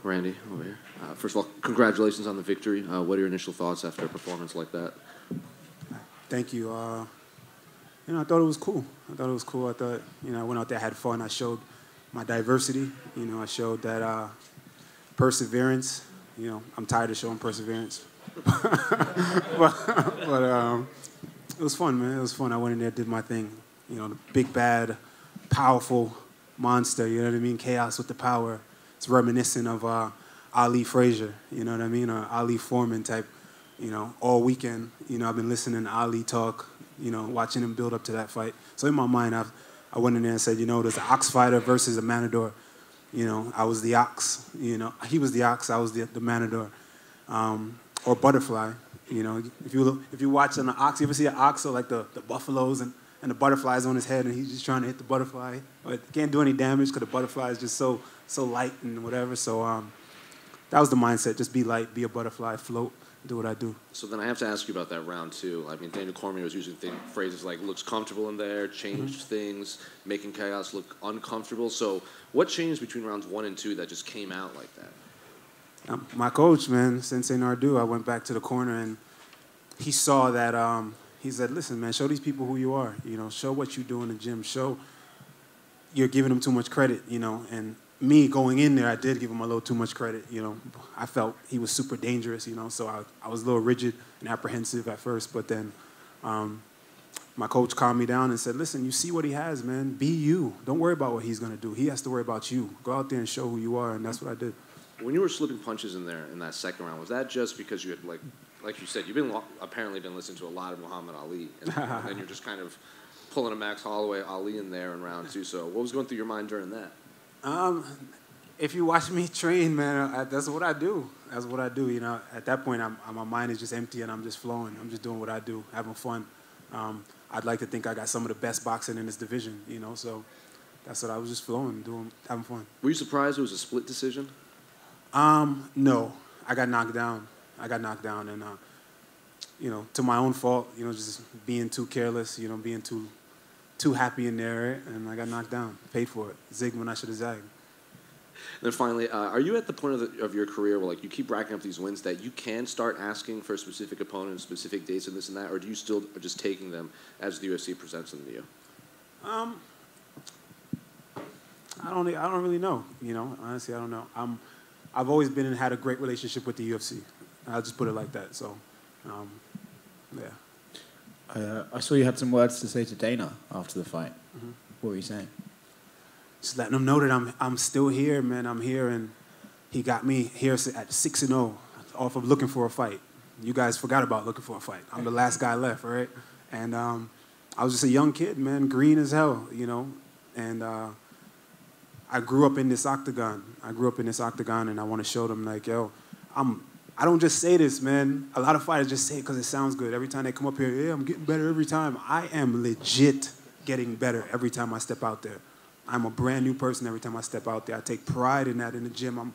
Randy, over here. First of all, congratulations on the victory. What are your initial thoughts after a performance like that? Thank you. I thought it was cool. I thought, I went out there, had fun. I showed my diversity. I showed that perseverance. I'm tired of showing perseverance. but it was fun, man. It was fun. I went in there, did my thing. The big, bad, powerful monster, you know what I mean? Chaos with the power. It's reminiscent of Ali Frazier, you know what I mean? Or Ali Foreman type, all weekend. I've been listening to Ali talk, watching him build up to that fight. So in my mind, I went in there and said, there's an ox fighter versus a matador. I was the ox, he was the ox, I was the matador. Or butterfly, If you watch an ox, you ever see an ox or like the buffaloes and the butterfly's on his head and he's just trying to hit the butterfly, but can't do any damage because the butterfly is just so light and whatever. So that was the mindset: just be light, be a butterfly, float, do what I do. So then I have to ask you about that round two. I mean, Daniel Cormier was using phrases like "looks comfortable in there," changed things, making Chaos look uncomfortable. So what changed between rounds 1 and 2 that just came out like that? My coach, man, Sensei Nardu, I went back to the corner and he saw that. He said, listen, man, show these people who you are. Show what you do in the gym. Show you're giving them too much credit, And me going in there, I did give him a little too much credit, I felt he was super dangerous, So I was a little rigid and apprehensive at first. But then my coach calmed me down and said, listen, you see what he has, man. Be you. Don't worry about what he's going to do. He has to worry about you. Go out there and show who you are, and that's what I did. When you were slipping punches in there in that second round, was that just because you had, like you said, you've apparently been listening to a lot of Muhammad Ali, and then you're just kind of pulling a Max Holloway Ali in there in round 2. So what was going through your mind during that? If you watch me train, man, that's what I do. That's what I do. At that point, my mind is just empty and I'm just flowing. I'm just doing what I do, having fun. I'd like to think I got some of the best boxing in this division, So that's what I was just flowing, having fun. Were you surprised it was a split decision? No, I got knocked down. And, to my own fault, just being too careless, being too happy in there, and I got knocked down. Paid for it. Zigged when I should have zagged. And then finally, are you at the point of your career where you keep racking up these wins that you can start asking for specific opponents, specific dates, and this and that, or do you still are just taking them as the UFC presents them to you? I don't really know. Honestly, I don't know. I've always been and had a great relationship with the UFC. I'll just put it like that. So, yeah. I saw you had some words to say to Dana after the fight. Mm-hmm. What were you saying? Just letting him know that I'm still here, man. I'm here, and he got me here at 6-0 off of looking for a fight. You guys forgot about looking for a fight. I'm the last guy left, right? And I was just a young kid, man, green as hell, and I grew up in this octagon. And I want to show them, I don't just say this, man. A lot of fighters just say it because it sounds good. Every time they come up here, yeah, I'm getting better every time. I am legit getting better every time I step out there. I'm a brand new person every time I step out there. I take pride in that in the gym.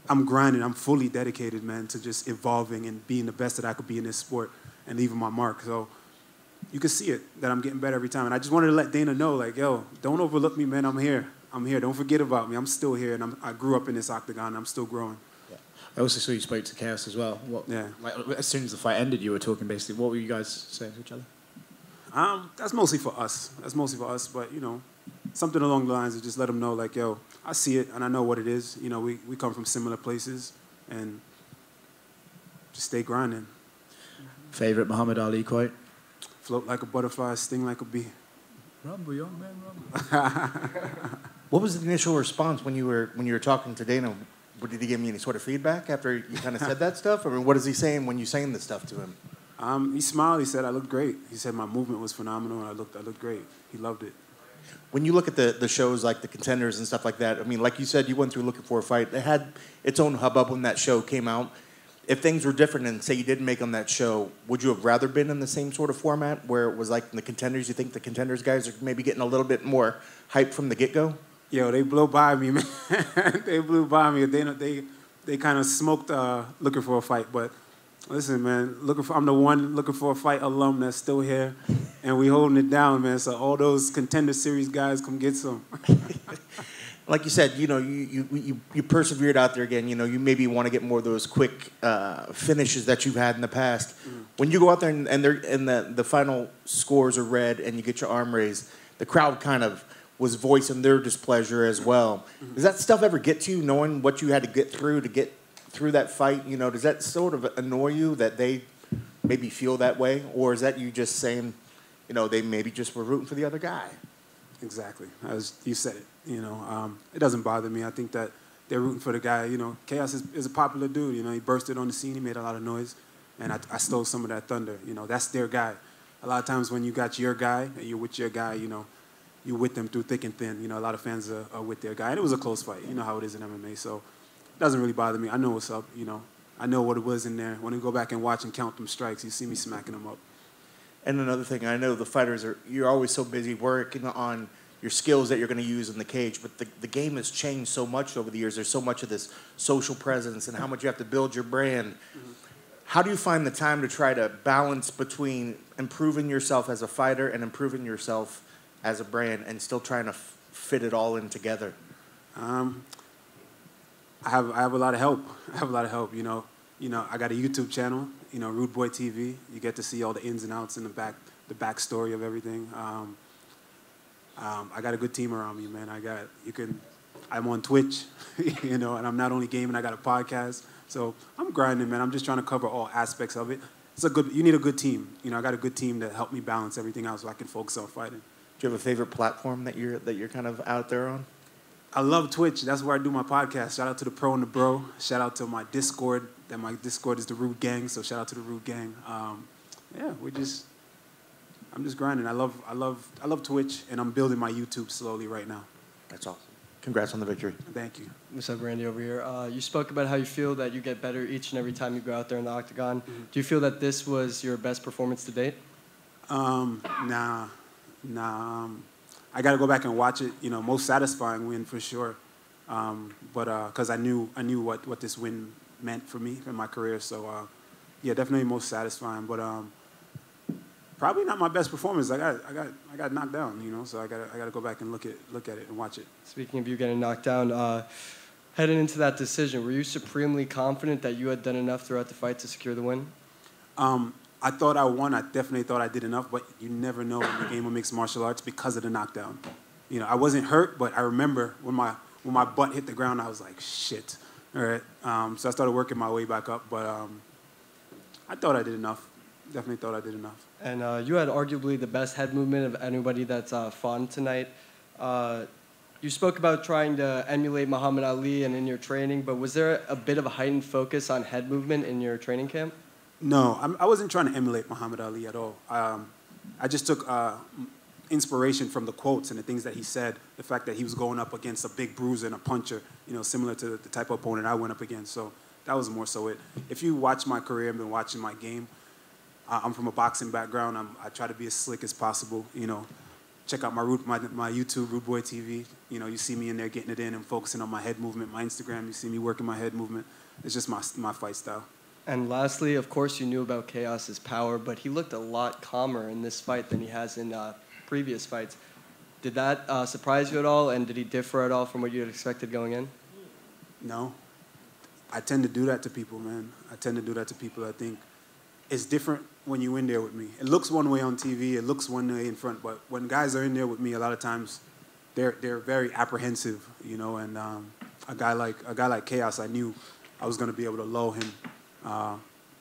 I'm grinding. I'm fully dedicated, man, to just evolving and being the best that I could be in this sport and leaving my mark. So you can see it, that I'm getting better every time. And I just wanted to let Dana know, don't overlook me, man. I'm here. Don't forget about me. I'm still here, and I grew up in this octagon. I'm still growing. Yeah. I also saw you spoke to Chaos as well. Yeah. As soon as the fight ended, you were talking basically. What were you guys saying to each other? That's mostly for us. But, something along the lines of just let them know, I see it, and I know what it is. We come from similar places, and just stay grinding. Favorite Muhammad Ali quote? Float like a butterfly, sting like a bee. Rumble, young man, rumble. What was the initial response when you were talking to Dana? Did he give me any sort of feedback after you kind of said that stuff? I mean, what is he saying when you're saying this stuff to him? He smiled. He said I looked great. He said my movement was phenomenal, and I looked great. He loved it. When you look at the shows like the Contenders and stuff like that, I mean, like you said, you went through looking for a fight. It had its own hubbub when that show came out. If things were different and say you didn't make on that show, would you have rather been in the same sort of format where it was like in the Contenders? You think the Contenders guys are maybe getting a little bit more hype from the get-go? Yo, they blew by me, man. They blew by me. They kind of smoked looking for a fight. But listen, man, I'm the one looking for a fight alum that's still here, and we holding it down, man. So all those Contender Series guys, come get some. Like you said, you persevered out there again. You maybe want to get more of those quick finishes that you've had in the past. When you go out there and the final scores are read and you get your arm raised, the crowd kind of was voicing their displeasure as well. Does that stuff ever get to you, knowing what you had to get through that fight? Does that sort of annoy you that they maybe feel that way, or is that you just saying, they maybe just were rooting for the other guy? Exactly. You said it. It doesn't bother me. I think that they're rooting for the guy. Khaos is a popular dude. He bursted on the scene. He made a lot of noise, and I stole some of that thunder. That's their guy. A lot of times when you got your guy and you're with your guy, you're with them through thick and thin. A lot of fans are with their guy, and it was a close fight. You know how it is in MMA, so it doesn't really bother me. I know what's up. I know what it was in there. When you go back and watch and count them strikes, you see me smacking them up. And another thing, I know the fighters you're always so busy working on your skills that you're going to use in the cage, but the game has changed so much over the years. There's so much of this social presence and how much you have to build your brand. How do you find the time to try to balance between improving yourself as a fighter and improving yourself as a brand and still trying to fit it all in together? I have a lot of help. I got a YouTube channel, Rude Boy TV. You get to see all the ins and outs and the backstory of everything. I got a good team around me, man. I'm on Twitch, and I'm not only gaming. I got a podcast, so I'm grinding, man. I'm just trying to cover all aspects of it. You need a good team. I got a good team to help me balance everything out, so I can focus on fighting. Do you have a favorite platform that you're kind of out there on? I love Twitch. That's where I do my podcast. Shout out to the Pro and the Bro. Shout out to my Discord. My Discord is the Rude Gang, so shout out to the Rude Gang. I'm just grinding. I love Twitch, and I'm building my YouTube slowly right now. That's awesome. Congrats on the victory. Thank you. What's up, Randy over here? You spoke about how you feel that you get better each and every time you go out there in the octagon. Do you feel that this was your best performance to date? Nah. I got to go back and watch it. Most satisfying win for sure. But because I knew what this win meant for me in my career. So definitely most satisfying. But probably not my best performance. I got knocked down. So I got to go back and look at it and watch it. Speaking of you getting knocked down, heading into that decision, were you supremely confident that you had done enough throughout the fight to secure the win? I thought I won. I definitely thought I did enough, but you never know in the game of mixed martial arts because of the knockdown. I wasn't hurt, but I remember when my butt hit the ground, I was like, shit. All right. So I started working my way back up, but I thought I did enough. Definitely thought I did enough. And you had arguably the best head movement of anybody that's fought tonight. You spoke about trying to emulate Muhammad Ali and in your training, but was there a bit of a heightened focus on head movement in your training camp? No, I wasn't trying to emulate Muhammad Ali at all. I just took inspiration from the quotes and the things that he said, the fact that he was going up against a big bruiser and a puncher, similar to the type of opponent I went up against. So that was more so it. If you watch my career and been watching my game, I'm from a boxing background. I try to be as slick as possible. Check out my YouTube, Rude Boy TV. You see me in there getting it in and focusing on my head movement. My Instagram, you see me working my head movement. It's just my fight style. And lastly, of course, you knew about Khaos's power, but he looked a lot calmer in this fight than he has in previous fights. Did that surprise you at all, and did he differ at all from what you had expected going in? No. I tend to do that to people, man. I think it's different when you're in there with me. It looks one way on TV, it looks one way in front, but when guys are in there with me, a lot of times they're very apprehensive, and a guy like Khaos, I knew I was going to be able to lull him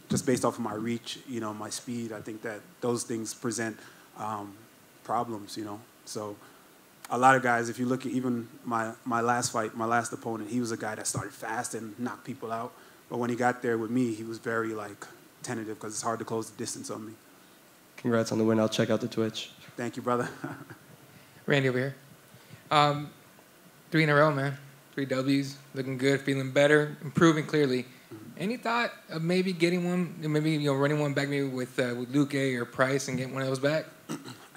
just based off of my reach, my speed. I think that those things present problems, So a lot of guys, if you look at even my last fight, my last opponent, he was a guy that started fast and knocked people out. But when he got there with me, he was very, tentative because it's hard to close the distance on me. Congrats on the win. I'll check out the Twitch. Thank you, brother. Randy over here. 3 in a row, man. 3 W's. Looking good, feeling better, improving clearly. Any thought of maybe getting one, maybe running one back maybe with Luque or Price and getting one of those back?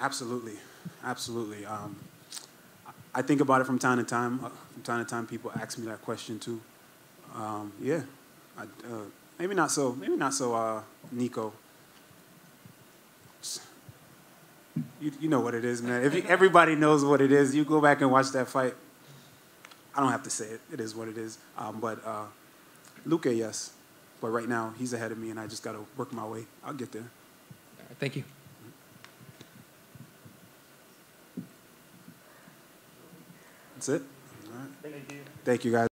Absolutely. I think about it from time to time. From time to time, people ask me that question too. Maybe not so. Nico. You know what it is, man. Everybody knows what it is. You go back and watch that fight. I don't have to say it. It is what it is. But Luke, yes. But right now, he's ahead of me, and I just got to work my way. I'll get there. Thank you. That's it. All right. Thank you, guys.